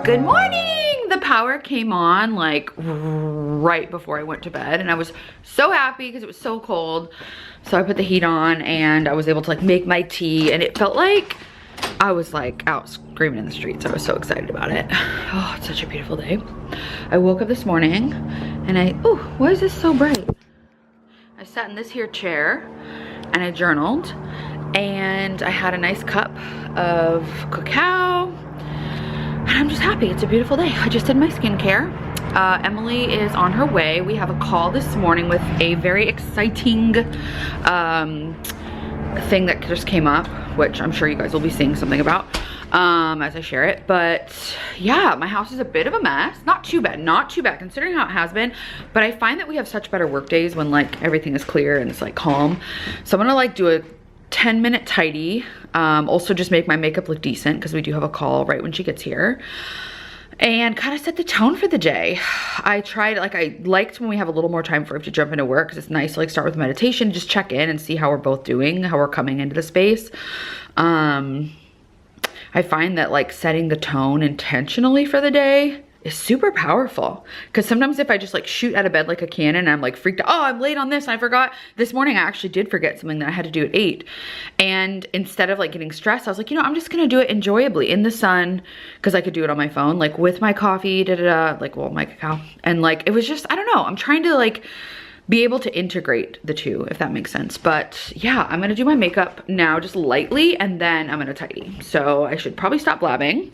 Good morning! The power came on like right before I went to bed, and I was so happy because it was so cold. So I put the heat on and I was able to like make my tea, and it felt like I was like out screaming in the streets. I was so excited about it. Oh, it's such a beautiful day. I woke up this morning and oh, why is this so bright? I sat in this here chair and I journaled, and I had a nice cup of cacao. And I'm just happy. It's a beautiful day. I just did my skincare. Emily is on her way. We have a call this morning with a very exciting thing that just came up, which I'm sure you guys will be seeing something about as I share it. But yeah, my house is a bit of a mess. Not too bad, not too bad considering how it has been. But I find that we have such better work days when like everything is clear and it's like calm. So I'm gonna like do a 10-minute tidy. Also just make my makeup look decent because we do have a call right when she gets here, and kind of set the tone for the day. I liked when we have a little more time for it to jump into work, because it's nice to like start with meditation, just check in and see how we're both doing, how we're coming into the space. I find that like setting the tone intentionally for the day is super powerful, because sometimes if I just like shoot out of bed like a cannon and I'm like freaked out, oh, I'm late on this and I forgot. This morning I actually did forget something that I had to do at 8, and instead of like getting stressed, I was like, you know, I'm just gonna do it enjoyably in the sun, because I could do it on my phone, like with my coffee, like, well, my cacao, and like it was just, I don't know, I'm trying to like be able to integrate the two, if that makes sense. But yeah, I'm gonna do my makeup now just lightly, and then I'm gonna tidy. So I should probably stop blabbing.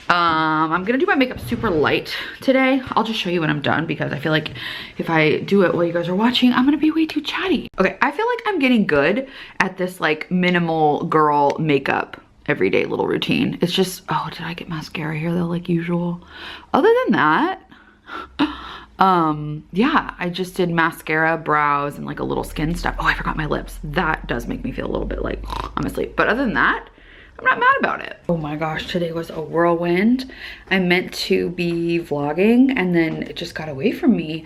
I'm gonna do my makeup super light today. I'll just show you when I'm done, because I feel like if I do it while you guys are watching, I'm gonna be way too chatty. Okay, I feel like I'm getting good at this like minimal girl makeup everyday little routine. It's just, oh, did I get mascara here though, like usual? Other than that, yeah, I just did mascara, brows, and like a little skin stuff. Oh, I forgot my lips. That does make me feel a little bit like I'm asleep. But other than that, I'm not mad about it. Oh my gosh, today was a whirlwind. I meant to be vlogging and then it just got away from me.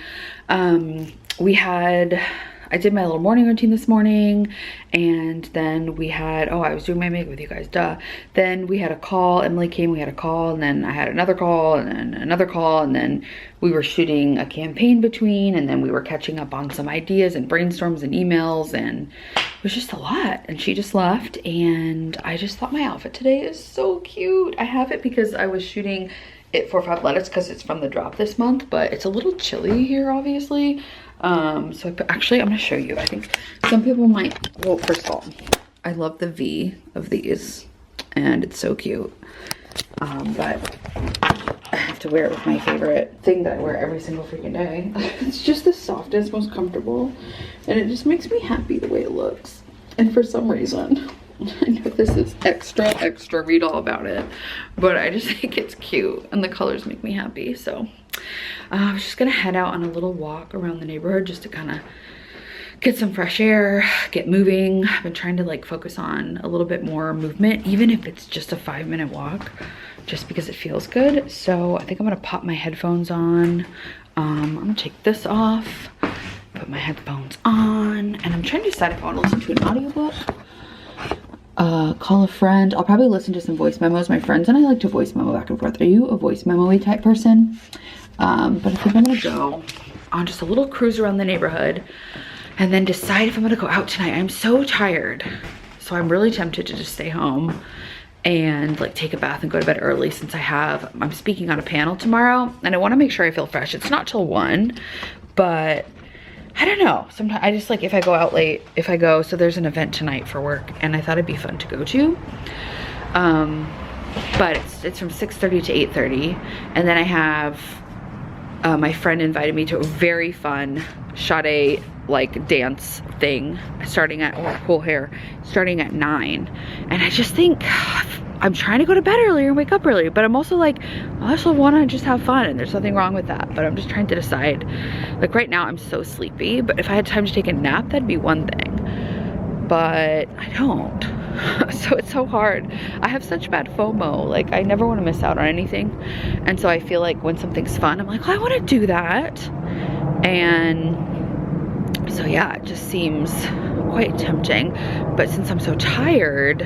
I did my little morning routine this morning, and then we had, oh, I was doing my makeup with you guys, duh. Then we had a call, Emily came, we had a call, and then I had another call, and then another call, and then we were shooting a campaign between, and then we were catching up on some ideas and brainstorms and emails, and it was just a lot. And she just left, and I just thought my outfit today is so cute. I have it because I was shooting it for Five Lettuce because it's from the drop this month, but it's a little chilly here, obviously. So actually, I'm gonna show you. I think some people might, well, first of all, I love the V of these, and it's so cute. But I have to wear it with my favorite thing that I wear every single freaking day. It's just the softest, most comfortable, and it just makes me happy the way it looks. And for some reason, I know this is extra read all about it, but I just think it's cute and the colors make me happy. So I was just gonna head out on a little walk around the neighborhood just to kind of get some fresh air, get moving. I've been trying to like focus on a little bit more movement, even if it's just a 5-minute walk, just because it feels good. So I think I'm gonna pop my headphones on. I'm gonna take this off, put my headphones on, and I'm trying to decide if I want to listen to an audiobook, call a friend. I'll probably listen to some voice memos. My friends and I like to voice memo back and forth. Are you a voice memo-y type person? But I think I'm gonna go on just a little cruise around the neighborhood and then decide if I'm gonna go out tonight. I'm so tired, so I'm really tempted to just stay home and like take a bath and go to bed early, since I'm speaking on a panel tomorrow and I want to make sure I feel fresh. It's not till 1, but I don't know. Sometimes I just like, if I go out late, so there's an event tonight for work and I thought it'd be fun to go to. But it's from 6:30 to 8:30, and then I have my friend invited me to a very fun Sade like dance thing starting at, oh, cool hair, starting at 9. And I just think I'm trying to go to bed earlier and wake up earlier, but I'm also like, I also want to just have fun, and there's nothing wrong with that. But I'm just trying to decide. Like right now I'm so sleepy, but if I had time to take a nap, that'd be one thing, but I don't. So it's so hard. I have such bad FOMO. Like I never want to miss out on anything, and so I feel like when something's fun, I'm like, oh, I want to do that. And so yeah, it just seems quite tempting, but since I'm so tired,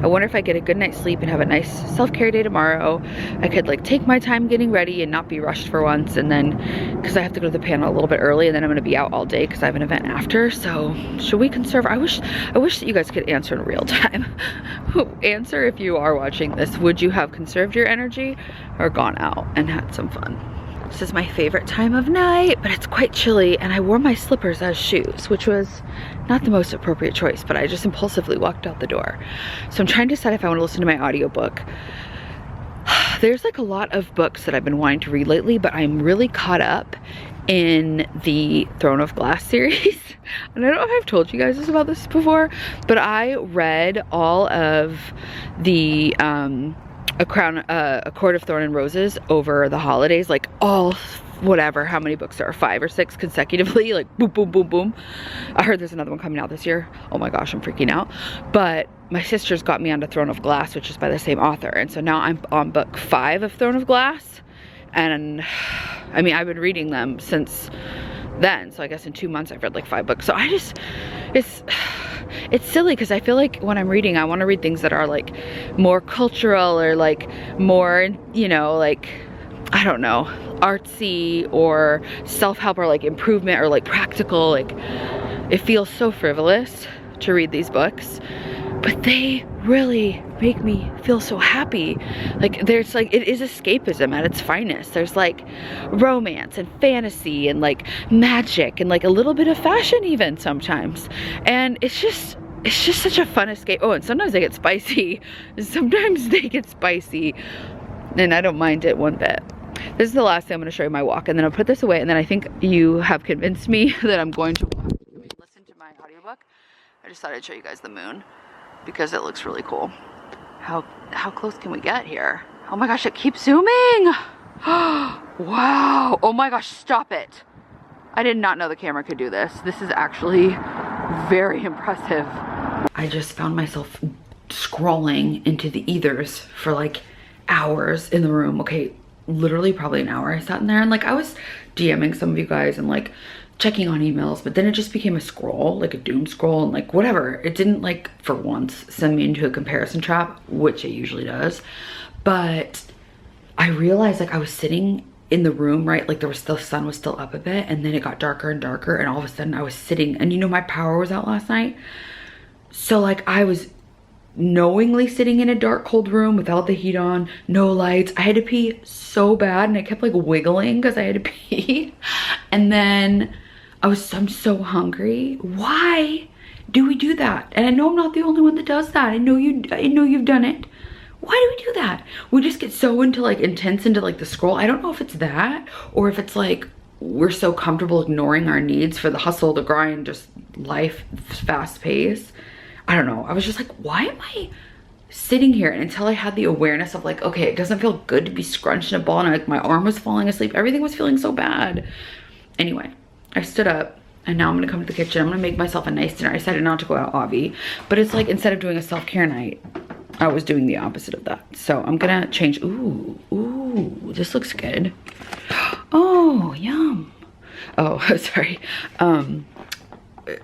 I wonder if I get a good night's sleep and have a nice self-care day tomorrow, I could like take my time getting ready and not be rushed for once. And then, because I have to go to the panel a little bit early, and then I'm gonna be out all day because I have an event after. So should we conserve? I wish that you guys could answer in real time. Answer if you are watching this. Would you have conserved your energy or gone out and had some fun? This is my favorite time of night, but it's quite chilly, and I wore my slippers as shoes, which was not the most appropriate choice, but I just impulsively walked out the door. So I'm trying to decide if I want to listen to my audiobook. There's like a lot of books that I've been wanting to read lately, but I'm really caught up in the Throne of Glass series. And I don't know if I've told you guys about this before, but I read all of the A Court of Thorn and Roses over the holidays, like all whatever, how many books there are, 5 or 6 consecutively, like boom, boom, boom, boom. I heard there's another one coming out this year. Oh my gosh, I'm freaking out. But my sister's got me onto Throne of Glass, which is by the same author. And so now I'm on book 5 of Throne of Glass. And I mean, I've been reading them since then. So I guess in 2 months I've read like 5 books. So I just, it's silly because I feel like when I'm reading, I want to read things that are like more cultural or like more, you know, like, I don't know, artsy or self-help or like improvement or like practical. Like, it feels so frivolous to read these books, but they really make me feel so happy. Like, there's like, it is escapism at its finest. There's like romance and fantasy and like magic and like a little bit of fashion even sometimes. And it's just such a fun escape. Oh, and sometimes they get spicy. Sometimes they get spicy, and I don't mind it one bit. This is the last thing I'm going to show you my walk, and then I'll put this away, and then I think you have convinced me that I'm going to listen to my audiobook. I just thought I'd show you guys the moon because it looks really cool. How close can we get here? Oh my gosh, it keeps zooming. Wow. Oh my gosh, stop it. I did not know the camera could do this. This is actually very impressive. I just found myself scrolling into the ethers for like hours in the room. Okay, literally probably an hour I sat in there, and like I was DMing some of you guys and like checking on emails, but then it just became a scroll, like a doom scroll, and like whatever. It didn't like for once send me into a comparison trap, which it usually does. But I realized like I was sitting in the room, right? Like the sun was still up a bit, and then it got darker and darker, and all of a sudden I was sitting, and you know, my power was out last night. So like I was knowingly sitting in a dark, cold room without the heat on, no lights. I had to pee so bad, and I kept like wiggling because I had to pee. And then I'm so hungry. Why do we do that? And I know I'm not the only one that does that. I know you've done it. Why do we do that? We just get so into like intense into like the scroll. I don't know if it's that, or if it's like we're so comfortable ignoring our needs for the hustle, the grind, just life, fast pace. I don't know. I was just like, why am I sitting here? And until I had the awareness of like, okay, it doesn't feel good to be scrunched in a ball, and like my arm was falling asleep. Everything was feeling so bad. Anyway, I stood up, and now I'm gonna come to the kitchen. I'm gonna make myself a nice dinner. I decided not to go out, Avi, but it's like instead of doing a self-care night, I was doing the opposite of that. So I'm gonna change. Ooh, this looks good. Oh, yum. Oh, sorry.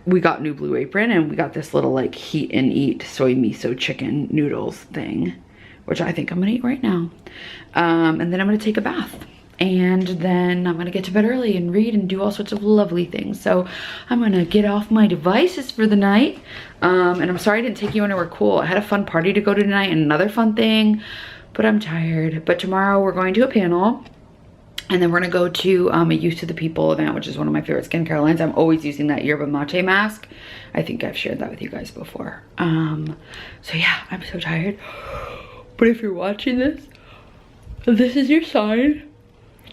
We got new Blue Apron, and we got this little like heat and eat soy miso chicken noodles thing, which I think I'm gonna eat right now. And then I'm gonna take a bath, and then I'm gonna get to bed early and read and do all sorts of lovely things. So I'm gonna get off my devices for the night. And I'm sorry I didn't take you anywhere cool. I had a fun party to go to tonight and another fun thing, but I'm tired. But tomorrow we're going to a panel. And then we're gonna go to a Youth to the People event, which is one of my favorite skincare lines. I'm always using that yerba mate mask. I think I've shared that with you guys before. So yeah, I'm so tired. But if you're watching this is your sign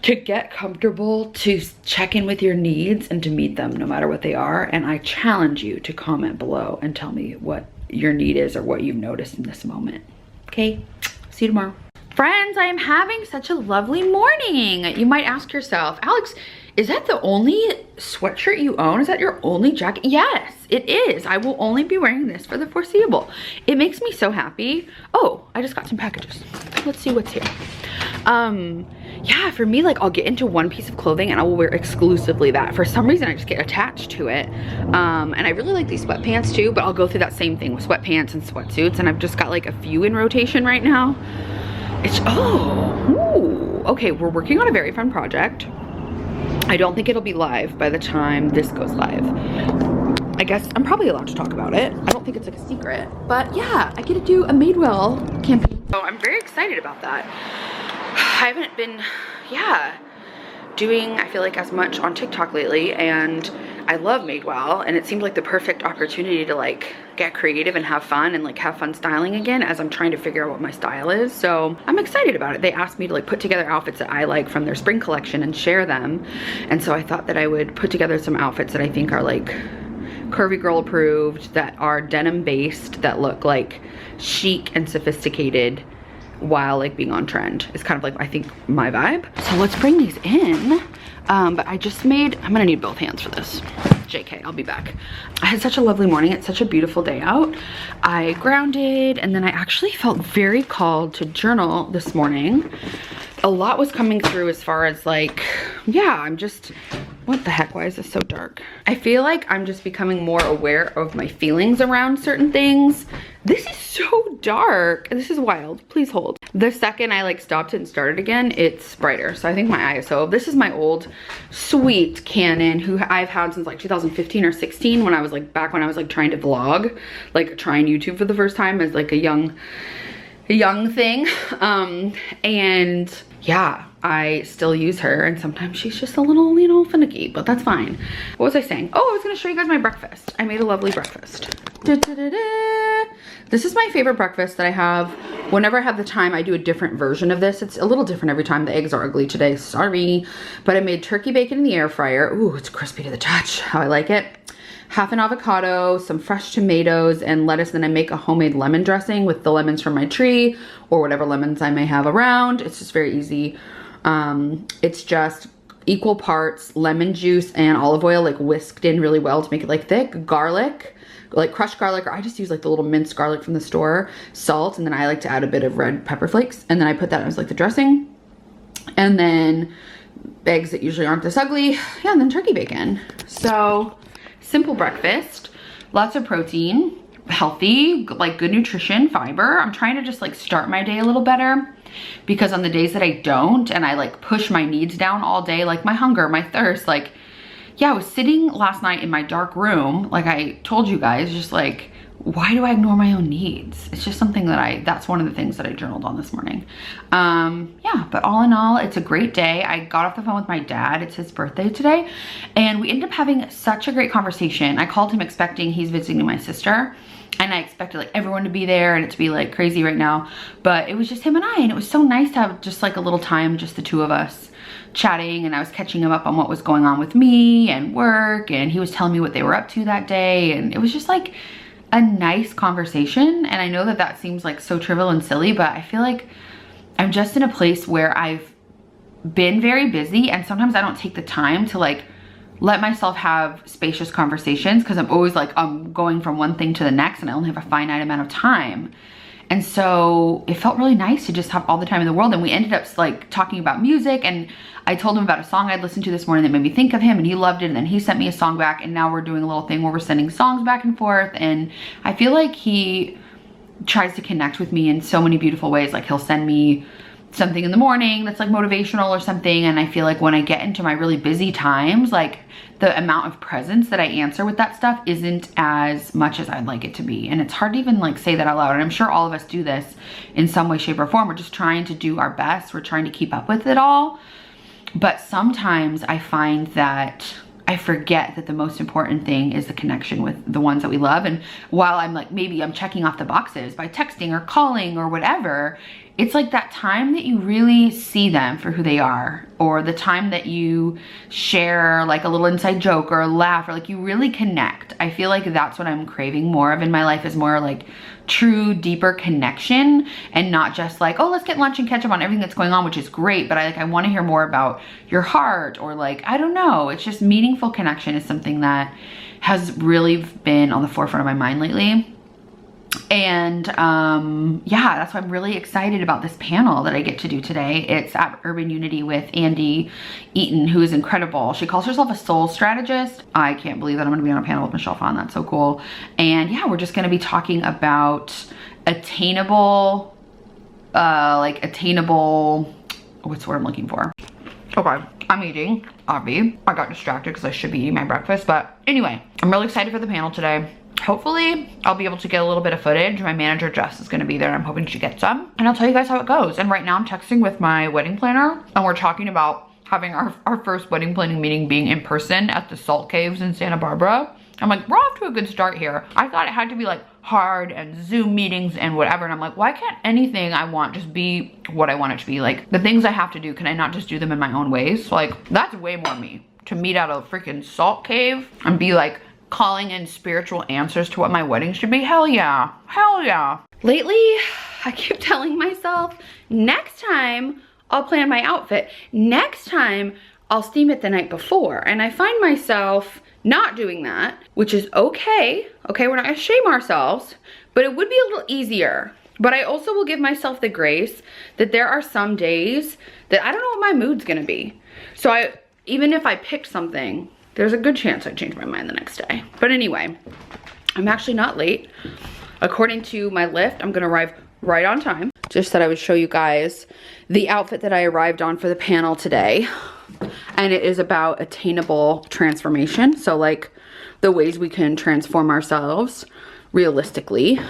to get comfortable, to check in with your needs, and to meet them no matter what they are. And I challenge you to comment below and tell me what your need is or what you've noticed in this moment. Okay, see you tomorrow. Friends, I am having such a lovely morning. You might ask yourself, Alex, is that the only sweatshirt you own? Is that your only jacket? Yes, it is. I will only be wearing this for the foreseeable. It makes me so happy. Oh, I just got some packages. Let's see what's here. Yeah, for me, like I'll get into one piece of clothing and I will wear exclusively that. For some reason I just get attached to it. And I really like these sweatpants too, but I'll go through that same thing with sweatpants and sweatsuits, and I've just got like a few in rotation right now. It's, okay, we're working on a very fun project. I don't think it'll be live by the time this goes live. I guess I'm probably allowed to talk about it. I don't think it's like a secret, but yeah, I get to do a Madewell campaign. So I'm very excited about that. I haven't been, doing, I feel like, as much on TikTok lately, and I love Madewell, and it seemed like the perfect opportunity to like get creative and have fun and like have fun styling again as I'm trying to figure out what my style is. So I'm excited about it. They asked me to like put together outfits that I like from their spring collection and share them. And so I thought that I would put together some outfits that I think are like curvy girl approved, that are denim based, that look like chic and sophisticated while like being on trend. Is kind of like, I think, my vibe. So let's bring these in. But I just made, I'm gonna need both hands for this. JK, I'll be back. I had such a lovely morning. It's such a beautiful day out. I grounded, and then I actually felt very called to journal this morning. A lot was coming through as far as like, I'm just, what the heck, why is this so dark? I feel like I'm just becoming more aware of my feelings around certain things. This is so dark. This is wild. Please hold. The second I like stopped it and started again, it's brighter. So I think my ISO, this is my old sweet Canon, who I've had since like 2015 or 16, when I was like, back when I was like trying to vlog, like trying YouTube for the first time as like a young thing. And yeah, I still use her, and sometimes she's just a little, you know, finicky, but that's fine. What was I saying? Oh, I was gonna show you guys my breakfast. I made a lovely breakfast. This is my favorite breakfast that I have. Whenever I have the time, I do a different version of this. It's a little different every time. The eggs are ugly today, sorry. But I made turkey bacon in the air fryer. Ooh, it's crispy to the touch, how I like it. Half an avocado, some fresh tomatoes, and lettuce. Then I make a homemade lemon dressing with the lemons from my tree, or whatever lemons I may have around. It's just very easy. It's just equal parts lemon juice and olive oil, like whisked in really well to make it like thick. Garlic, like crushed garlic, or I just use like the little minced garlic from the store. Salt, and then I like to add a bit of red pepper flakes, and then I put that as like the dressing. And then eggs that usually aren't this ugly. Yeah, and then turkey bacon. So simple breakfast, lots of protein, healthy, like good nutrition, fiber. I'm trying to just like start my day a little better, because on the days that I don't, and I like push my needs down all day, like my hunger, my thirst, like, yeah, I was sitting last night in my dark room, like I told you guys, just like, why do I ignore my own needs? It's just something that that's one of the things that I journaled on this morning. Yeah, but all in all, it's a great day. I got off the phone with my dad. It's his birthday today, and we ended up having such a great conversation. I called him expecting he's visiting my sister, and I expected like everyone to be there and it to be like crazy right now, but it was just him and I, and it was so nice to have just like a little time, just the two of us chatting. And I was catching him up on what was going on with me and work, and he was telling me what they were up to that day, and it was just like a nice conversation. And I know that that seems like so trivial and silly, but I feel like I'm just in a place where I've been very busy, and sometimes I don't take the time to like let myself have spacious conversations, because I'm always like, I'm going from one thing to the next, and I only have a finite amount of time. And so it felt really nice to just have all the time in the world. And we ended up like talking about music, and I told him about a song I'd listened to this morning that made me think of him, and he loved it. And then he sent me a song back, and now we're doing a little thing where we're sending songs back and forth. And I feel like he tries to connect with me in so many beautiful ways. Like he'll send me something in the morning that's like motivational or something, and I feel like when I get into my really busy times, like the amount of presence that I answer with that stuff isn't as much as I'd like it to be. And it's hard to even like say that out loud, and I'm sure all of us do this in some way, shape, or form. We're just trying to do our best. We're trying to keep up with it all, but sometimes I find that I forget that the most important thing is the connection with the ones that we love. And while I'm like, maybe I'm checking off the boxes by texting or calling or whatever, it's like that time that you really see them for who they are, or the time that you share like a little inside joke or a laugh, or like you really connect. I feel like that's what I'm craving more of in my life, is more like true, deeper connection, and not just like, oh, let's get lunch and catch up on everything that's going on, which is great, but I want to hear more about your heart, or like, I don't know, it's just meaningful connection is something that has really been on the forefront of my mind lately. And yeah, that's why I'm really excited about this panel that I get to do today. It's at Urban Unity with Andy Eaton, who is incredible. She calls herself a soul strategist. I can't believe that I'm gonna be on a panel with Michelle Phan. That's so cool. And yeah, we're just gonna be talking about attainable, what's the word I'm looking for? Okay, I'm eating, obvi. I got distracted because I should be eating my breakfast, but anyway, I'm really excited for the panel today. Hopefully, I'll be able to get a little bit of footage. My manager, Jess, is gonna be there and I'm hoping she gets some. And I'll tell you guys how it goes. And right now I'm texting with my wedding planner and we're talking about having our first wedding planning meeting being in person at the Salt Caves in Santa Barbara. I'm like, we're off to a good start here. I thought it had to be like hard and Zoom meetings and whatever. And I'm like, why can't anything I want just be what I want it to be? Like the things I have to do, can I not just do them in my own ways? So, like, that's way more me. To meet at a freaking salt cave and be like calling in spiritual answers to what my wedding should be. Hell yeah, hell yeah. Lately, I keep telling myself, next time I'll plan my outfit. Next time I'll steam it the night before. And I find myself not doing that, which is okay. Okay, we're not gonna shame ourselves, but it would be a little easier. But I also will give myself the grace that there are some days that I don't know what my mood's gonna be. So even if I picked something, there's a good chance I'd change my mind the next day. But anyway, I'm actually not late. According to my Lyft, I'm gonna arrive right on time. Just said I would show you guys the outfit that I arrived on for the panel today. And it is about attainable transformation. So like the ways we can transform ourselves realistically.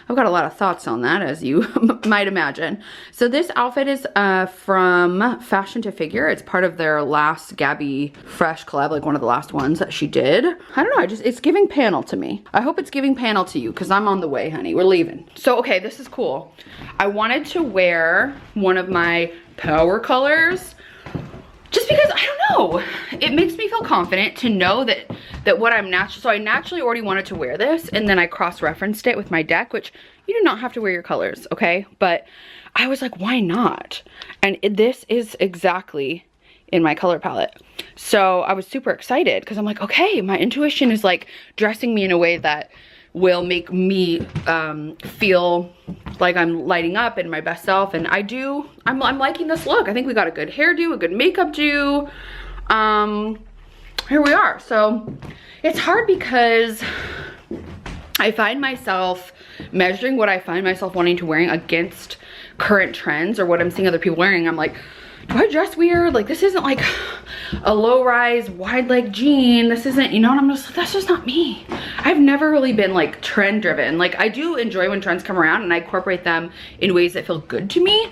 I've got a lot of thoughts on that, as you might imagine. So this outfit is from Fashion to Figure. It's part of their last Gabby Fresh collab, like one of the last ones that she did. I don't know, it's giving panel to me. I hope it's giving panel to you, because I'm on the way, honey. We're leaving. So, okay, this is cool. I wanted to wear one of my power colors just because, I don't know, it makes me feel confident to know that what I'm naturally, so I naturally already wanted to wear this, and then I cross-referenced it with my deck, which you do not have to wear your colors, okay? But I was like, why not? And this is exactly in my color palette. So I was super excited because I'm like, okay, my intuition is like dressing me in a way that will make me feel like I'm lighting up in my best self. And I'm liking this look. I think we got a good hairdo, a good makeup do. Here we are. So it's hard because I find myself measuring what I find myself wanting to wearing against current trends or what I'm seeing other people wearing. I'm like, do I dress weird? Like, this isn't like a low-rise wide leg jean. This isn't, you know, and I'm just like, that's just not me. I've never really been like trend driven. Like, I do enjoy when trends come around and I incorporate them in ways that feel good to me.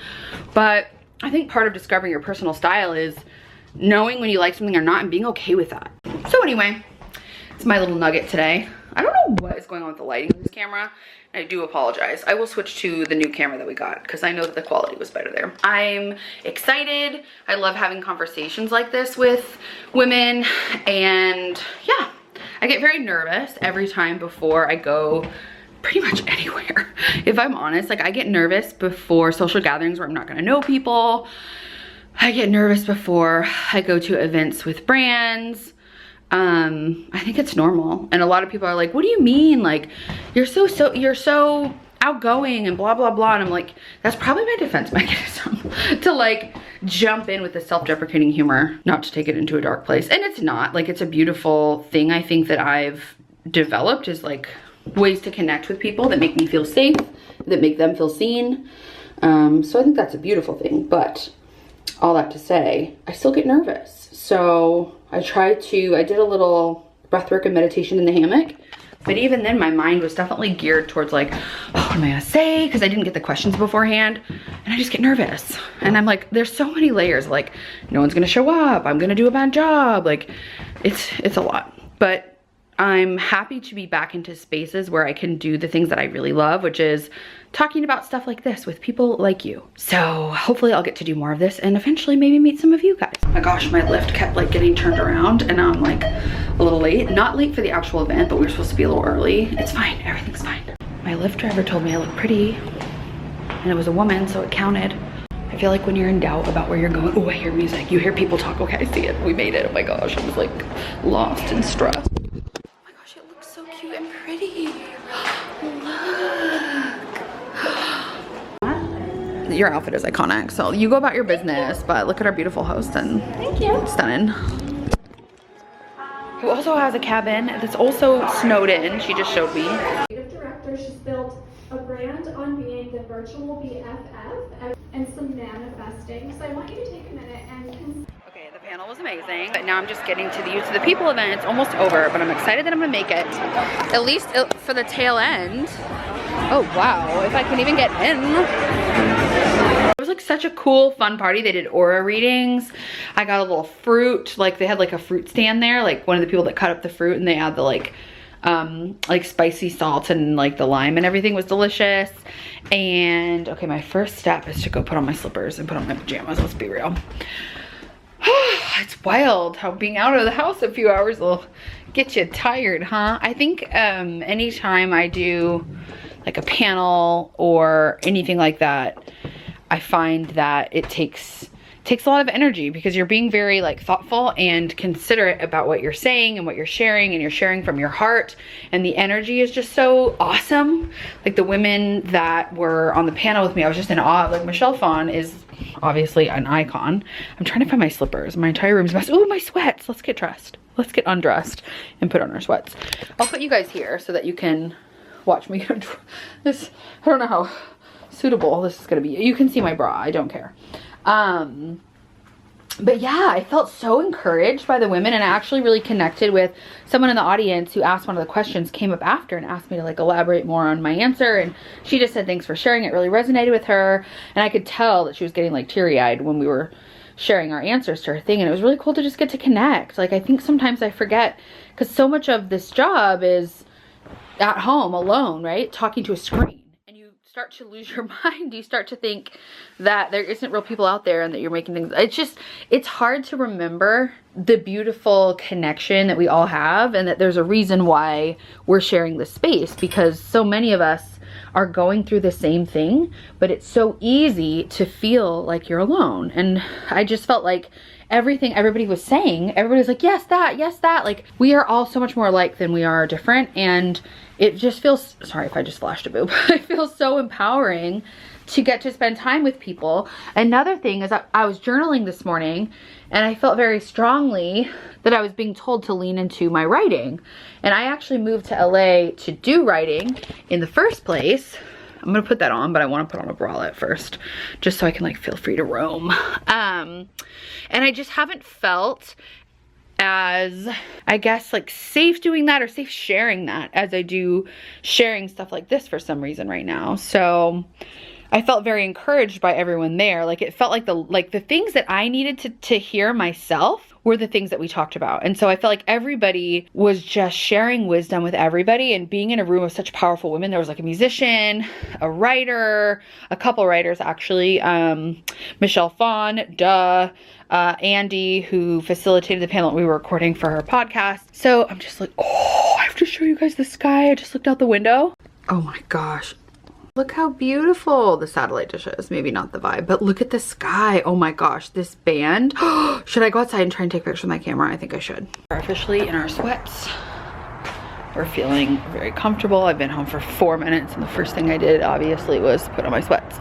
But I think part of discovering your personal style is knowing when you like something or not and being okay with that. So anyway, it's my little nugget today. I don't know what is going on with the lighting of this camera. I do apologize. I will switch to the new camera that we got because I know that the quality was better there. I'm excited. I love having conversations like this with women, and yeah, I get very nervous every time before I go pretty much anywhere. If I'm honest, like I get nervous before social gatherings where I'm not gonna know people. I get nervous before I go to events with brands. I think it's normal. And a lot of people are like, what do you mean? Like, you're so outgoing and blah, blah, blah. And I'm like, that's probably my defense mechanism to like jump in with the self-deprecating humor, not to take it into a dark place. And it's not, like, it's a beautiful thing. I think that I've developed is like ways to connect with people that make me feel safe, that make them feel seen. So I think that's a beautiful thing. But all that to say, I still get nervous. So I did a little breathwork and meditation in the hammock, but even then my mind was definitely geared towards like, oh, what am I gonna say? Because I didn't get the questions beforehand and I just get nervous. And I'm like, there's so many layers, like no one's gonna show up, I'm gonna do a bad job. Like it's a lot, but I'm happy to be back into spaces where I can do the things that I really love, which is talking about stuff like this with people like you. So hopefully I'll get to do more of this and eventually maybe meet some of you guys. Oh my gosh, my Lyft kept like getting turned around and now I'm like a little late. Not late for the actual event, but we were supposed to be a little early. It's fine, everything's fine. My Lyft driver told me I look pretty and it was a woman, so it counted. I feel like when you're in doubt about where you're going, oh, I hear music. You hear people talk, okay, I see it, we made it. Oh my gosh, I was like lost and stressed. Oh my gosh, it looks so cute and pretty. Your outfit is iconic. So you go about your business, but look at our beautiful host and thank you. Stunning. Who also has a cabin that's also snowed in. She just showed me. Creative director, she's built a brand on being the virtual BFF and some manifesting. So I want you to take a minute and okay, the panel was amazing, but now I'm just getting to the Youth of the People event. It's almost over, but I'm excited that I'm gonna make it, at least for the tail end. Oh wow, if I can even get in. It was like such a cool, fun party. They did aura readings. I got a little fruit, like they had like a fruit stand there, like one of the people that cut up the fruit, and they had the like spicy salt and like the lime and everything was delicious. And okay, my first step is to go put on my slippers and put on my pajamas, let's be real. It's wild how being out of the house a few hours will get you tired, huh? I think anytime I do like a panel or anything like that, I find that it takes a lot of energy because you're being very like thoughtful and considerate about what you're saying and what you're sharing, and you're sharing from your heart, and the energy is just so awesome. Like the women that were on the panel with me, I was just in awe. Like Michelle Phan is obviously an icon. I'm trying to find my slippers. My entire room's a mess. Oh, my sweats. Let's get dressed. Let's get undressed and put on our sweats. I'll put you guys here so that you can watch me. This, I don't know how suitable this is gonna be. You can see my bra, I don't care. But yeah, I felt so encouraged by the women, and I actually really connected with someone in the audience who asked one of the questions, came up after and asked me to like elaborate more on my answer, and she just said thanks for sharing. It really resonated with her, and I could tell that she was getting like teary-eyed when we were sharing our answers to her thing, and it was really cool to just get to connect. Like I think sometimes I forget, because so much of this job is at home alone, right, talking to a screen. Start to lose your mind. You start to think that there isn't real people out there and that you're making things. It's hard to remember the beautiful connection that we all have, and that there's a reason why we're sharing this space, because so many of us are going through the same thing, but it's so easy to feel like you're alone. And I just felt like everything everybody was saying, everybody was like, yes, that. Like we are all so much more alike than we are different, and it just feels, sorry if I just flashed a boob, it feels so empowering to get to spend time with people. Another thing is I was journaling this morning, and I felt very strongly that I was being told to lean into my writing. And I actually moved to LA to do writing in the first place. I'm gonna put that on, but I want to put on a bralette first, just so I can like feel free to roam. And I just haven't felt as, I guess, like safe doing that or safe sharing that as I do sharing stuff like this for some reason right now. So I felt very encouraged by everyone there. Like it felt like the things that I needed to hear myself were the things that we talked about. And so I felt like everybody was just sharing wisdom with everybody, and being in a room of such powerful women. There was like a musician, a writer, a couple writers actually, Michelle Phan, Andy, who facilitated the panel that we were recording for her podcast. So I'm just like, oh, I have to show you guys the sky. I just looked out the window. Oh my gosh. Look how beautiful the satellite dish is. Maybe not the vibe, but look at the sky. Oh my gosh, this band. Should I go outside and try and take pictures with my camera? I think I should. We're officially in our sweats. We're feeling very comfortable. I've been home for 4 minutes, and the first thing I did obviously was put on my sweats.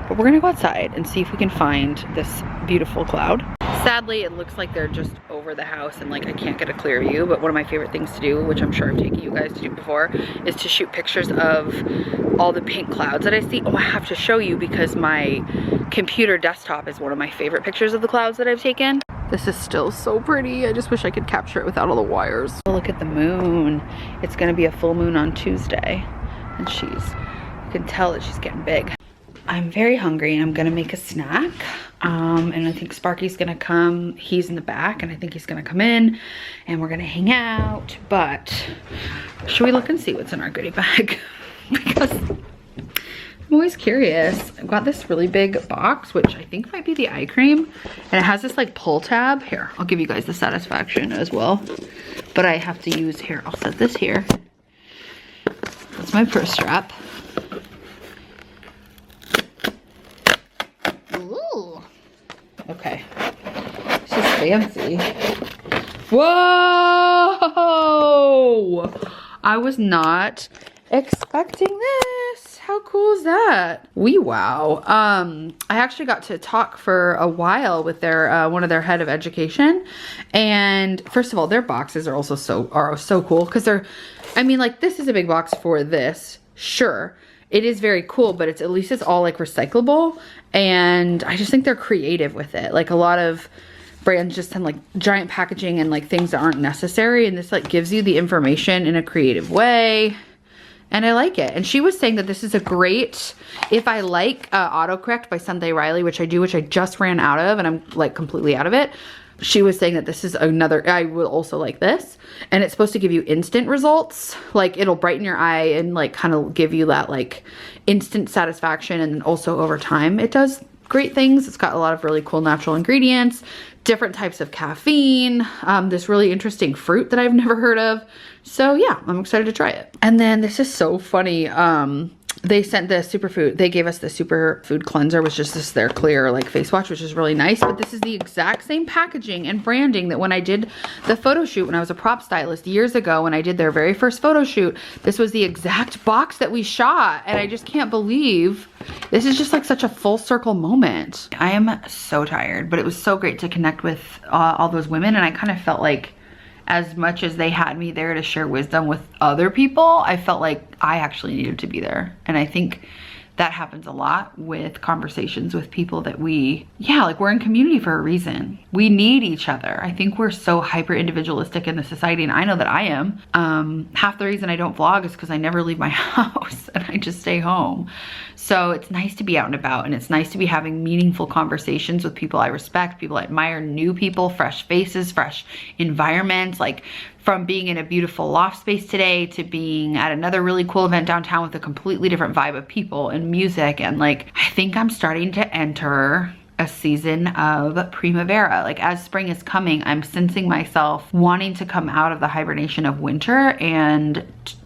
But we're gonna go outside and see if we can find this beautiful cloud. Sadly, it looks like they're just over the house and like I can't get a clear view, but one of my favorite things to do, which I'm sure I've taken you guys to do before, is to shoot pictures of all the pink clouds that I see. Oh, I have to show you because my computer desktop is one of my favorite pictures of the clouds that I've taken. This is still so pretty. I just wish I could capture it without all the wires. Look at the moon. It's gonna be a full moon on Tuesday, and you can tell that she's getting big. I'm very hungry and I'm gonna make a snack. And I think Sparky's gonna come. He's in the back and I think he's gonna come in and we're gonna hang out. But should we look and see what's in our goodie bag? Because I'm always curious. I've got this really big box, which I think might be the eye cream. And it has this like pull tab. Here, I'll give you guys the satisfaction as well. But I have to use, here, I'll set this here. That's my purse strap. Ooh. Okay. She's fancy. Whoa! I was not expecting this. How How cool is that? Wow. I actually got to talk for a while with their one of their head of education, and first of all, their boxes are also so cool because they're, I mean, like, this is a big box for this, sure. It is very cool, but at least it's all like recyclable, and I just think they're creative with it. Like, a lot of brands just send like giant packaging and like things that aren't necessary, and this like gives you the information in a creative way, and I like it. And she was saying that this is a great, if I like autocorrect by Sunday Riley, which I do, which I just ran out of, and I'm like completely out of it. She was saying that this is another, I will also like this, and it's supposed to give you instant results. Like, it'll brighten your eye and like kind of give you that like instant satisfaction, and also over time it does great things. It's got a lot of really cool natural ingredients, different types of caffeine, this really interesting fruit that I've never heard of. So yeah, I'm excited to try it. And then this is so funny. They sent the superfood, they gave us the superfood cleanser, which is just their clear like face wash, which is really nice. But this is the exact same packaging and branding that when I did the photo shoot, when I was a prop stylist years ago, when I did their very first photo shoot, this was the exact box that we shot. And I just can't believe this is just like such a full circle moment. I am so tired, but it was so great to connect with all those women. And I kind of felt like, as much as they had me there to share wisdom with other people, I felt like I actually needed to be there. And I think that happens a lot with conversations with people that we're in community for a reason. We need each other. I think we're so hyper individualistic in the society, and I know that I am. Half the reason I don't vlog is because I never leave my house and I just stay home. So it's nice to be out and about, and it's nice to be having meaningful conversations with people I respect, people I admire, new people, fresh faces, fresh environments. Like, from being in a beautiful loft space today to being at another really cool event downtown with a completely different vibe of people and music. And like, I think I'm starting to enter a season of primavera. Like, as spring is coming, I'm sensing myself wanting to come out of the hibernation of winter, and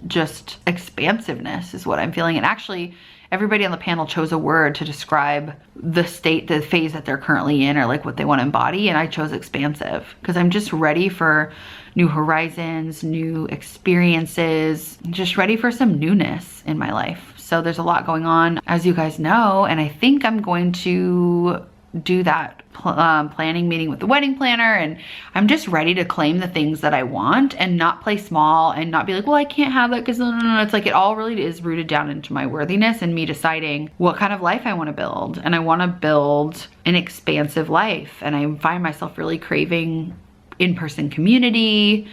just expansiveness is what I'm feeling. And actually, everybody on the panel chose a word to describe the state, the phase that they're currently in, or like what they want to embody. And I chose expansive because I'm just ready for new horizons, new experiences, just ready for some newness in my life. So there's a lot going on, as you guys know, and I think I'm going to do that planning meeting with the wedding planner, and I'm just ready to claim the things that I want and not play small and not be like, well, I can't have that because no. It's like, it all really is rooted down into my worthiness and me deciding what kind of life I want to build. And I want to build an expansive life, and I find myself really craving in-person community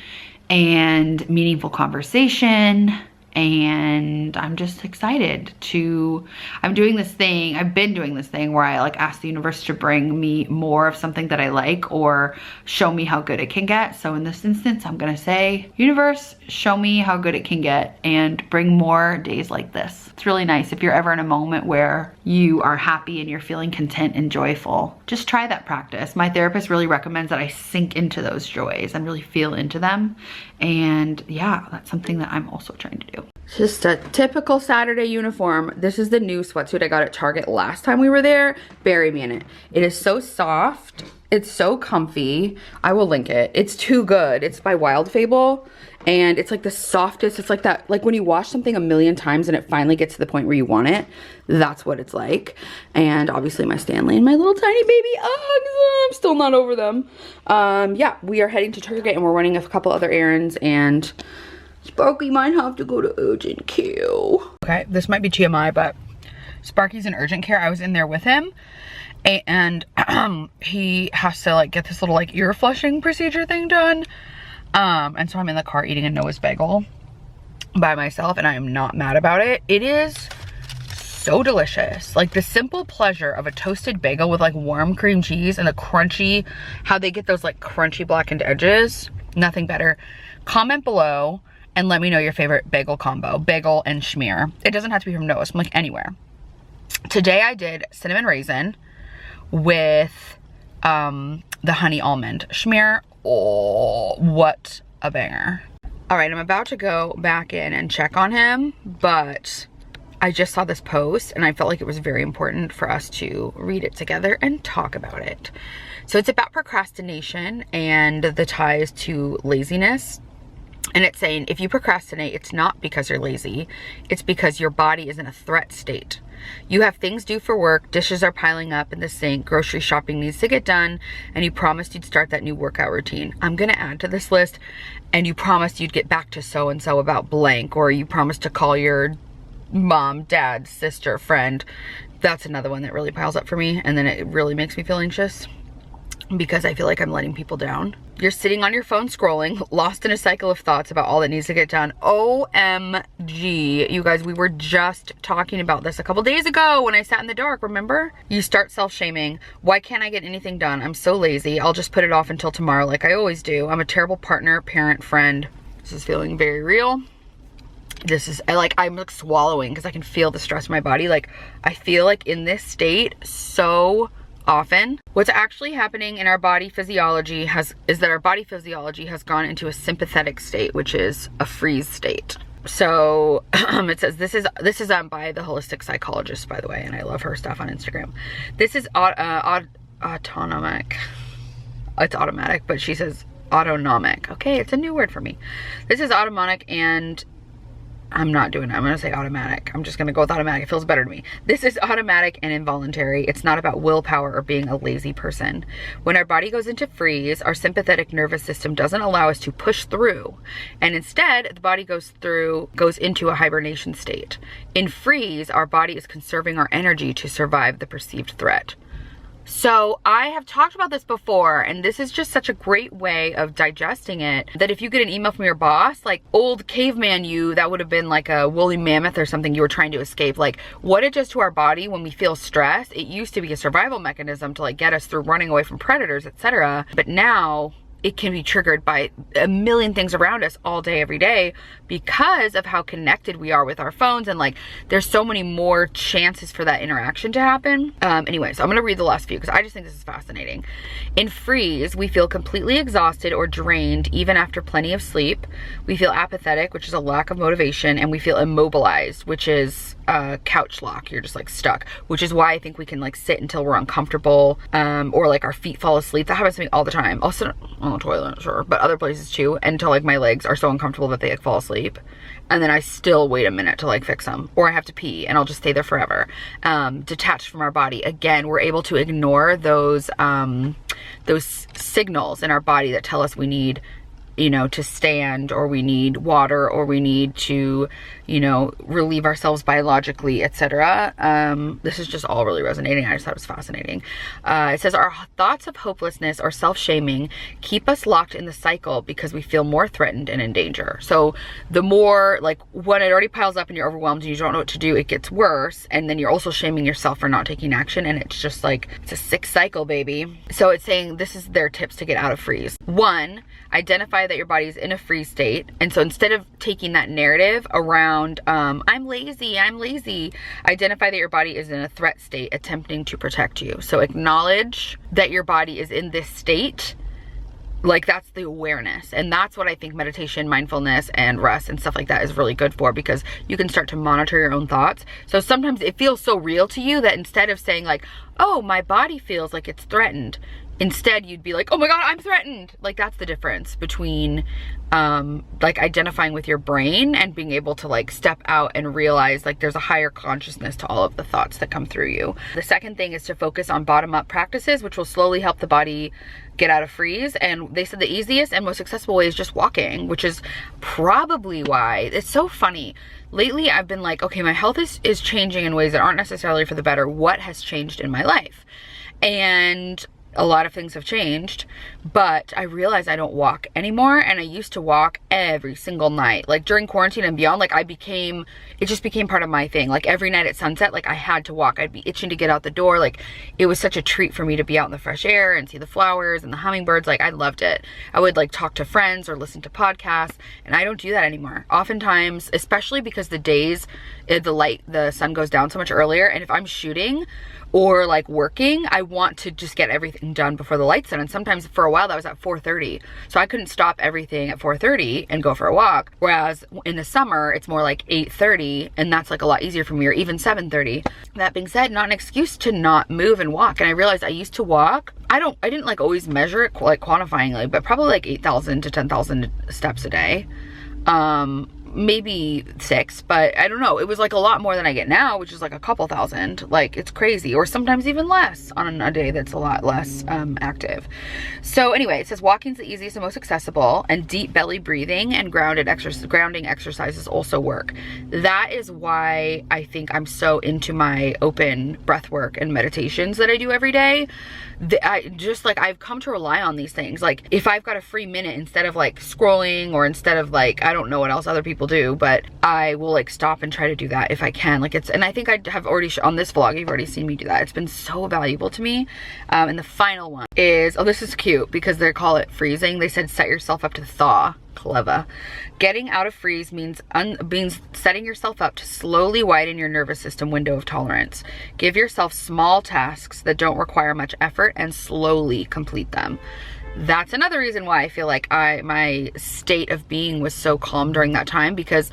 and meaningful conversation. And I'm just excited I've been doing this thing where I like ask the universe to bring me more of something that I like, or show me how good it can get. So in this instance, I'm gonna say, universe, show me how good it can get and bring more days like this. It's really nice if you're ever in a moment where you are happy and you're feeling content and joyful. Just try that practice. My therapist really recommends that I sink into those joys and really feel into them. And yeah, that's something that I'm also trying to do. Just a typical Saturday uniform. This is the new sweatsuit I got at Target last time we were there. Bury me in it. It is so soft. It's so comfy. I will link it. It's too good. It's by Wild Fable, and it's like the softest. It's like that, like when you wash something a million times and it finally gets to the point where you want it. That's what it's like. And obviously my Stanley and my little tiny baby Uggs. I'm still not over them. Yeah, we are heading to Target, and we're running a couple other errands, and Sparky might have to go to urgent care. Okay, this might be TMI, but Sparky's in urgent care. I was in there with him, and he has to like get this little like ear flushing procedure thing done. And so I'm in the car eating a Noah's bagel by myself, and I am not mad about it. It is so delicious. Like, the simple pleasure of a toasted bagel with like warm cream cheese and the crunchy, how they get those like crunchy blackened edges. Nothing better. Comment below and let me know your favorite bagel combo, bagel and schmear. It doesn't have to be from Noah's, like anywhere. Today I did cinnamon raisin with the honey almond schmear. Oh, what a banger. All right, I'm about to go back in and check on him, but I just saw this post and I felt like it was very important for us to read it together and talk about it. So it's about procrastination and the ties to laziness. And it's saying if you procrastinate, it's not because you're lazy. It's because your body is in a threat state. You have things due for work, dishes are piling up in the sink, grocery shopping needs to get done, and you promised you'd start that new workout routine. I'm gonna add to this list, and you promised you'd get back to so-and-so about blank, or you promised to call your mom, dad, sister, friend. That's another one that really piles up for me, and then it really makes me feel anxious because I feel like I'm letting people down. You're sitting on your phone scrolling, lost in a cycle of thoughts about all that needs to get done. OMG, you guys, we were just talking about this a couple days ago when I sat in the dark, remember? You start self-shaming. Why can't I get anything done? I'm so lazy. I'll just put it off until tomorrow like I always do. I'm a terrible partner, parent, friend. This is feeling very real. This is, I'm like swallowing because I can feel the stress in my body. Like, I feel like in this state so often. What's actually happening in our body physiology is that our body physiology has gone into a sympathetic state, which is a freeze state. So it says this is by the holistic psychologist, by the way, and I love her stuff on Instagram. This is autonomic. It's automatic, but she says autonomic. Okay, it's a new word for me. This is autonomic, and I'm not doing it. I'm gonna say automatic. I'm just gonna go with automatic. It feels better to me. This is automatic and involuntary. It's not about willpower or being a lazy person. When our body goes into freeze, our sympathetic nervous system doesn't allow us to push through. And instead, the body goes into a hibernation state. In freeze, our body is conserving our energy to survive the perceived threat. So I have talked about this before, and this is just such a great way of digesting it, that if you get an email from your boss, like old caveman you, that would have been like a woolly mammoth or something you were trying to escape. Like what it does to our body when we feel stress, it used to be a survival mechanism to like get us through running away from predators, etc. But now it can be triggered by a million things around us all day, every day, because of how connected we are with our phones. And like, there's so many more chances for that interaction to happen. Anyway, so I'm gonna read the last few because I just think this is fascinating. In freeze, we feel completely exhausted or drained even after plenty of sleep. We feel apathetic, which is a lack of motivation, and we feel immobilized, which is couch lock. You're just like stuck, which is why I think we can like sit until we're uncomfortable, or like our feet fall asleep. That happens to me all the time. Also on the toilet, sure, but other places too, until like my legs are so uncomfortable that they like fall asleep, and then I still wait a minute to like fix them, or I have to pee and I'll just stay there forever. Detached from our body. Again, we're able to ignore those signals in our body that tell us we need, you know, to stand, or we need water, or we need to, you know, relieve ourselves biologically, etc. This is just all really resonating. I just thought it was fascinating. It says our thoughts of hopelessness or self-shaming keep us locked in the cycle because we feel more threatened and in danger. So the more, like, when it already piles up and you're overwhelmed and you don't know what to do, it gets worse, and then you're also shaming yourself for not taking action, and it's just like, it's a sick cycle, baby. So it's saying this is their tips to get out of freeze. 1, identify that your body is in a freeze state. And so instead of taking that narrative around, I'm lazy, identify that your body is in a threat state attempting to protect you. So acknowledge that your body is in this state. Like, that's the awareness. And that's what I think meditation, mindfulness, and rest and stuff like that is really good for, because you can start to monitor your own thoughts. So sometimes it feels so real to you that instead of saying like, oh, my body feels like it's threatened, instead you'd be like, oh my God, I'm threatened. Like, that's the difference between like identifying with your brain and being able to like step out and realize like there's a higher consciousness to all of the thoughts that come through you. The second thing is to focus on bottom-up practices, which will slowly help the body get out of freeze. And they said the easiest and most accessible way is just walking, which is probably why it's so funny. Lately, I've been like, okay, my health is changing in ways that aren't necessarily for the better. What has changed in my life? And a lot of things have changed, but I realized I don't walk anymore. And I used to walk every single night. Like during quarantine and beyond, like it just became part of my thing. Like every night at sunset, like I had to walk. I'd be itching to get out the door. Like it was such a treat for me to be out in the fresh air and see the flowers and the hummingbirds. Like I loved it. I would like talk to friends or listen to podcasts, and I don't do that anymore. Oftentimes, especially because the days, the sun goes down so much earlier. And if I'm shooting or like working, I want to just get everything done before the lights set. And sometimes for a while that was at 4:30. So I couldn't stop everything at 4:30 and go for a walk. Whereas in the summer, it's more like 8:30, and that's like a lot easier for me, or even 7:30. That being said, not an excuse to not move and walk. And I realized I used to walk, I didn't like always measure it like quantifyingly, but probably like 8,000 to 10,000 steps a day. maybe 6, but I don't know. It was like a lot more than I get now, which is like a couple thousand. Like, it's crazy. Or sometimes even less on a day that's a lot less active. So anyway, it says walking's the easiest and most accessible, and deep belly breathing and grounding exercises also work. That is why I think I'm so into my open breath work and meditations that I do every day. I've come to rely on these things. Like, if I've got a free minute, instead of like scrolling, or instead of like, I don't know what else other people do, but I will like stop and try to do that if I can. Like, and I think I have already on this vlog, you've already seen me do that. It's been so valuable to me. And the final one is, oh, this is cute because they call it freezing. They said set yourself up to thaw. Clever. Getting out of freeze means setting yourself up to slowly widen your nervous system window of tolerance. Give yourself small tasks that don't require much effort and slowly complete them. That's another reason why I feel like my state of being was so calm during that time, because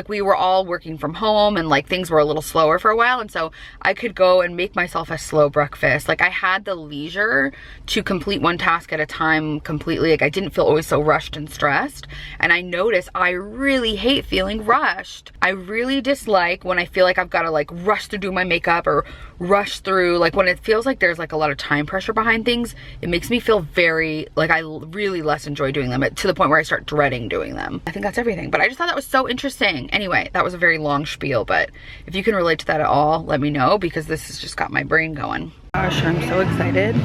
we were all working from home and like things were a little slower for a while, and so I could go and make myself a slow breakfast. Like, I had the leisure to complete one task at a time completely. Like, I didn't feel always so rushed and stressed. And I noticed I really hate feeling rushed. I really dislike when I feel like I've got to like rush to do my makeup or rush through, like when it feels like there's like a lot of time pressure behind things. It makes me feel very, like, I really less enjoy doing them, to the point where I start dreading doing them. I think that's everything, but I just thought that was so interesting. Anyway, that was a very long spiel, but if you can relate to that at all, let me know, because this has just got my brain going. Gosh, I'm so excited.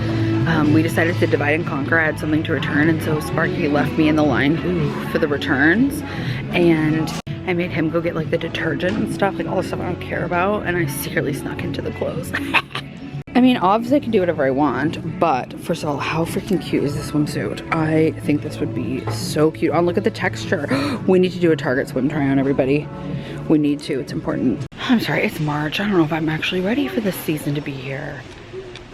We decided to divide and conquer. I had something to return, and so Sparky left me in the line for the returns, and I made him go get like the detergent and stuff, like all the stuff I don't care about, and I secretly snuck into the clothes. I mean, obviously I can do whatever I want, but first of all, how freaking cute is this swimsuit? I think this would be so cute. Oh, look at the texture. We need to do a Target swim try on, everybody. We need to, it's important. I'm sorry, it's March. I don't know if I'm actually ready for this season to be here.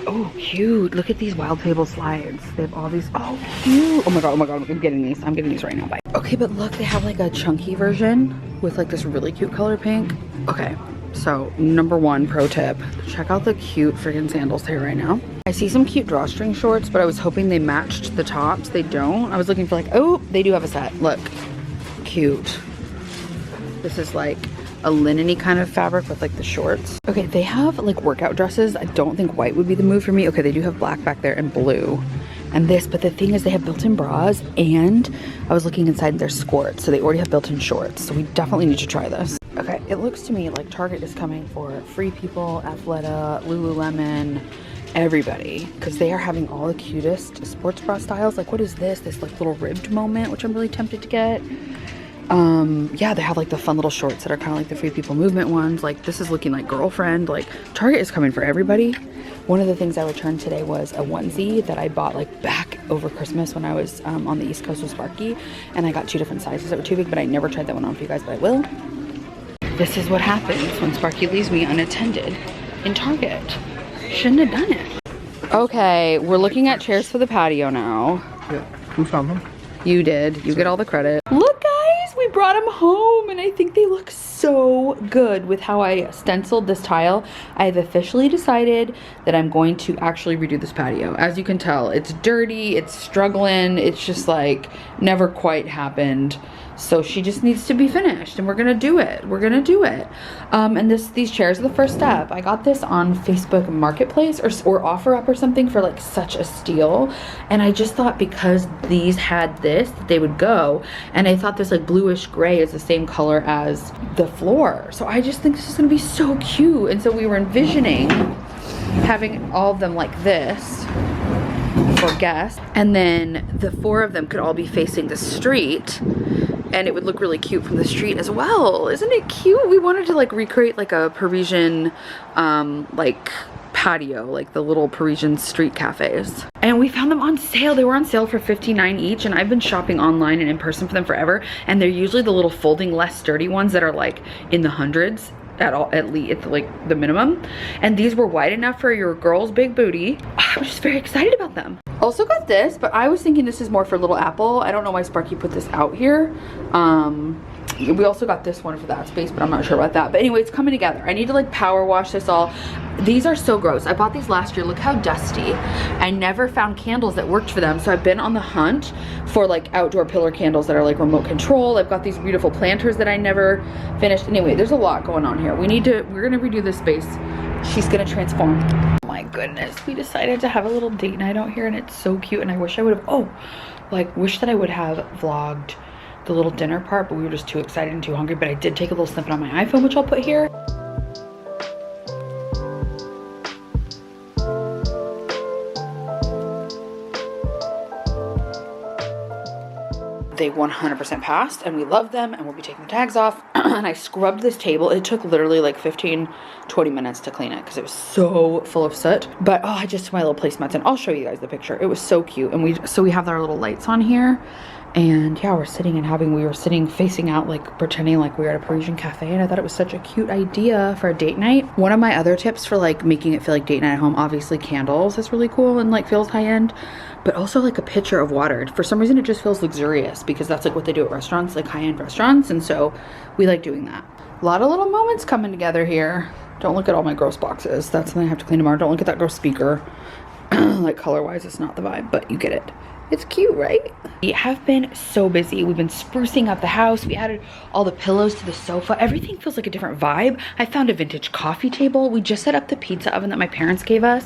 Oh, cute. Look at these Wild Table slides. They have all these, oh, cute. Oh my God, I'm getting these. I'm getting these right now, bye. Okay, but look, they have like a chunky version with like this really cute color pink. Okay. So, number one pro tip, check out the cute freaking sandals here right now. I see some cute drawstring shorts, but I was hoping they matched the tops. They don't. I was looking for like, oh, they do have a set. Look, cute. This is like a linen-y kind of fabric with like the shorts. Okay, they have like workout dresses. I don't think white would be the move for me. Okay, they do have black back there and blue. And this, but the thing is they have built-in bras, and I was looking inside their skirts, so they already have built-in shorts. So we definitely need to try this. Okay, it looks to me like Target is coming for Free People, Athleta, Lululemon, everybody, because they are having all the cutest sports bra styles. Like, what is this? This like little ribbed moment, which I'm really tempted to get. Yeah, they have like the fun little shorts that are kind of like the Free People movement ones. Like, this is looking like girlfriend. Like, Target is coming for everybody. One of the things I returned today was a onesie that I bought like back over Christmas when I was on the East Coast with Sparky, and I got 2 different sizes that were too big, but I never tried that one on for you guys, but I will. This is what happens when Sparky leaves me unattended in Target. Shouldn't have done it. Okay, we're looking at chairs for the patio now. Yeah, who found them? You did. You get all the credit. Look, guys, we brought them home, and I think they look so good with how I stenciled this tile. I've officially decided that I'm going to actually redo this patio. As you can tell, it's dirty, it's struggling, it's just like never quite happened. So she just needs to be finished, and we're gonna do it. We're gonna do it. And these chairs are the first step. I got this on Facebook Marketplace or OfferUp or something for like such a steal. And I just thought because these had this, that they would go. And I thought this like bluish gray is the same color as the floor. So I just think this is gonna be so cute. And so we were envisioning having all of them like this for guests. And then the 4 of them could all be facing the street. And it would look really cute from the street as well. Isn't it cute? We wanted to like recreate like a Parisian like patio, like the little Parisian street cafes. And we found them on sale. They were on sale for $59 each, and I've been shopping online and in person for them forever. And they're usually the little folding, less sturdy ones that are like in the hundreds at least like the minimum. And these were wide enough for your girl's big booty. I'm just very excited about them. Also got this, but I was thinking this is more for little Apple. I don't know why Sparky put this out here. We also got this one for that space, but I'm not sure about that. But anyway, it's coming together. I need to like power wash this all. These are so gross. I bought these last year. Look how dusty. I never found candles that worked for them. So I've been on the hunt for like outdoor pillar candles that are like remote control. I've got these beautiful planters that I never finished. Anyway, there's a lot going on here. We're gonna redo this space. She's gonna transform. Oh my goodness, we decided to have a little date night out here and it's so cute. And I wish I would have, wish that I would have vlogged the little dinner part, but we were just too excited and too hungry. But I did take a little snippet on my iPhone, which I'll put here. They 100% passed and we love them and we'll be taking the tags off. And I scrubbed this table. It took literally like 15-20 minutes to clean it because it was so full of soot. But I just took my little placemats and I'll show you guys the picture. It was so cute. And we have our little lights on here. And yeah, we were sitting facing out, like pretending like we were at a Parisian cafe, and I thought it was such a cute idea for a date night. One of my other tips for like making it feel like date night at home, obviously candles is really cool and like feels high end, but also like a pitcher of water. For some reason it just feels luxurious because that's like what they do at restaurants, like high end restaurants, and so we like doing that. A lot of little moments coming together here. Don't look at all my gross boxes. That's something I have to clean tomorrow. Don't look at that gross speaker. Like color wise it's not the vibe, but you get it. It's cute, right? We have been so busy. We've been sprucing up the house. We added all the pillows to the sofa. Everything feels like a different vibe. I found a vintage coffee table. We just set up the pizza oven that my parents gave us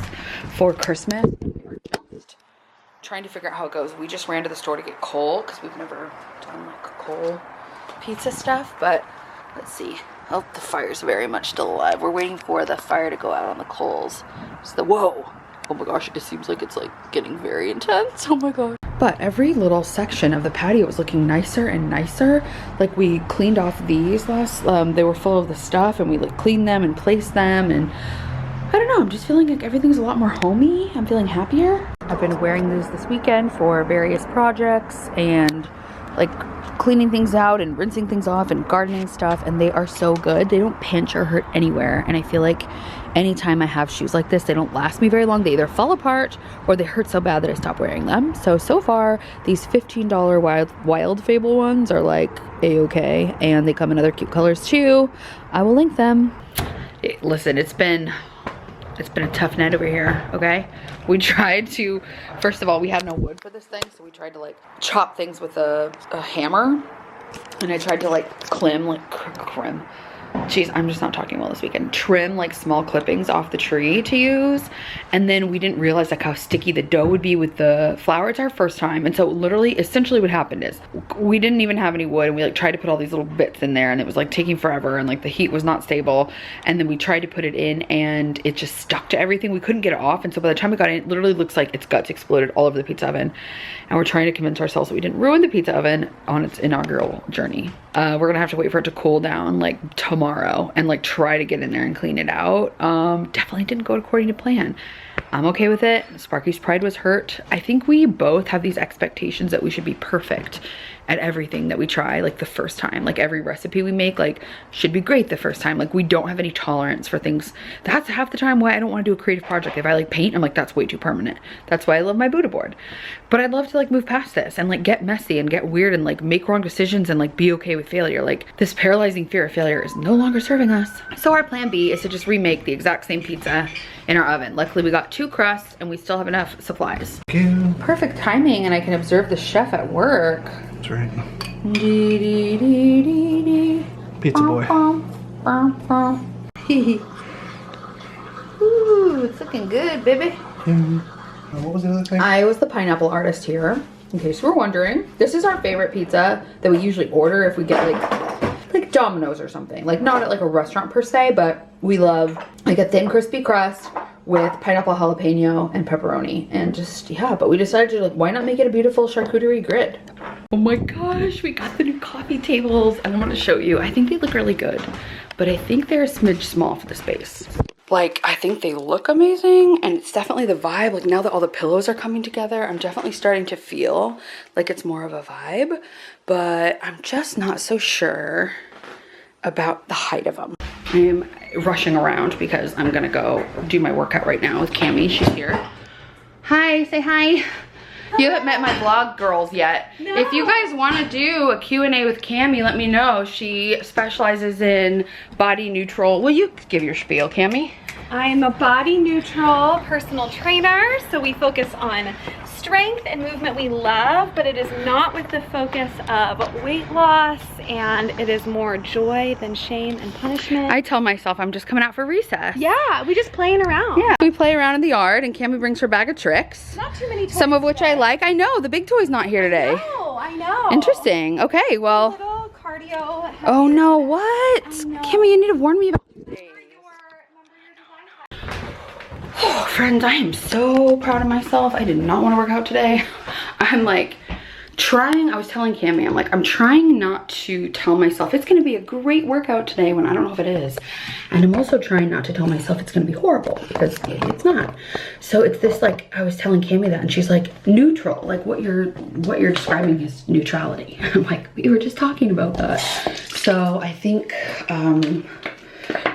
for Christmas. We're just trying to figure out how it goes. We just ran to the store to get coal because we've never done like coal pizza stuff, but let's see. Oh, the fire's very much still alive. We're waiting for the fire to go out on the coals. Whoa. Oh my gosh, it seems like it's like getting very intense. Oh my god. But every little section of the patio was looking nicer and nicer. Like we cleaned off these they were full of the stuff and we like cleaned them and placed them, and I don't know, I'm just feeling like everything's a lot more homey. I'm feeling happier. I've been wearing these this weekend for various projects and like cleaning things out and rinsing things off and gardening stuff, and they are so good. They don't pinch or hurt anywhere, and I feel like anytime I have shoes like this, they don't last me very long. They either fall apart or they hurt so bad that I stop wearing them. So far these $15 wild Fable ones are like a-okay, and they come in other cute colors too. I will link them. Listen, it's been a tough night over here, okay? We tried to, first of all, we had no wood for this thing, so we tried to like chop things with a hammer, and I tried to like trim, jeez, I'm just not talking well this weekend. Trim like small clippings off the tree to use, and then we didn't realize like how sticky the dough would be with the flour. It's our first time, and so literally, essentially what happened is we didn't even have any wood, and we like tried to put all these little bits in there, and it was like taking forever, and like the heat was not stable, and then we tried to put it in, and it just stuck to everything. We couldn't get it off, and so by the time we got in, it literally looks like its guts exploded all over the pizza oven, and we're trying to convince ourselves that we didn't ruin the pizza oven on its inaugural journey. We're gonna have to wait for it to cool down like tomorrow and like try to get in there and clean it out. Definitely didn't go according to plan. I'm okay with it. Sparky's pride was hurt. I think we both have these expectations that we should be perfect at everything that we try, like the first time. Like every recipe we make like should be great the first time. Like we don't have any tolerance for things. That's half the time why I don't want to do a creative project. If I like paint, I'm like, that's way too permanent. That's why I love my Buddha board. But I'd love to like move past this and like get messy and get weird and like make wrong decisions and like be okay with failure. Like this paralyzing fear of failure is no longer serving us. So our plan B is to just remake the exact same pizza in our oven. Luckily we got 2 crusts and we still have enough supplies. Perfect timing, and I can observe the chef at work. That's right. Pizza boy. Ooh, it's looking good, baby. What was the other thing? I was the pineapple artist here, in case you were wondering. This is our favorite pizza that we usually order if we get like Domino's or something. Like not at like a restaurant per se, but we love like a thin crispy crust with pineapple jalapeno and pepperoni, and just, yeah, but we decided to like, why not make it a beautiful charcuterie grid? Oh my gosh, we got the new coffee tables, and I'm gonna show you. I think they look really good, but I think they're a smidge small for the space. Like, I think they look amazing, and it's definitely the vibe. Like now that all the pillows are coming together, I'm definitely starting to feel like it's more of a vibe, but I'm just not so sure about the height of them. I am rushing around because I'm gonna go do my workout right now with Cami. She's here. Hi, say hi. You haven't met my blog girls yet. No. If you guys want to do a Q&A with Cami, let me know. She specializes in body neutral. Will you give your spiel, Cami? I'm a body neutral personal trainer, so we focus on strength and movement we love, but it is not with the focus of weight loss, and it is more joy than shame and punishment. I tell myself I'm just coming out for recess. Yeah, we just playing around. Yeah, we play around in the yard and Cami brings her bag of tricks. Not too many toys. Some of which I like. I know, the big toy's not here today. Oh, I know. Interesting. Okay, well. Little cardio. Oh no, what? I know. Cami, you need to warn me about Oh, friends, I am so proud of myself. I did not want to work out today. I'm like trying, I was telling Cami, I'm like, I'm trying not to tell myself it's going to be a great workout today when I don't know if it is. And I'm also trying not to tell myself it's going to be horrible because it's not. So it's this like, I was telling Cami that and she's like, neutral, like what you're describing is neutrality. I'm like, we were just talking about that. So I think,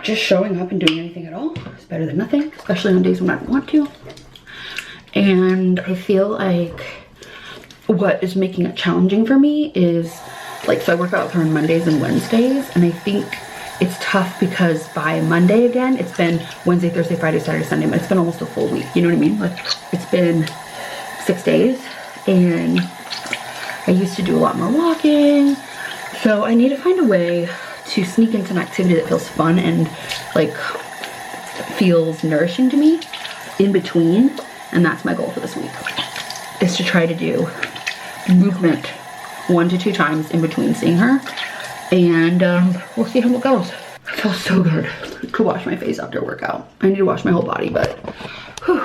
just showing up and doing anything at all is better than nothing, especially on days when I don't want to. And I feel like what is making it challenging for me is like, so I work out with her on Mondays and Wednesdays, and I think it's tough because by Monday again, it's been Wednesday, Thursday, Friday, Saturday, Sunday, but it's been almost a full week. You know what I mean? Like it's been 6 days and I used to do a lot more walking. So I need to find a way to sneak into an activity that feels fun and like feels nourishing to me in between, and that's my goal for this week, is to try to do movement 1 to 2 times in between seeing her, and we'll see how it goes. It feels so good to wash my face after a workout. I need to wash my whole body, but whew,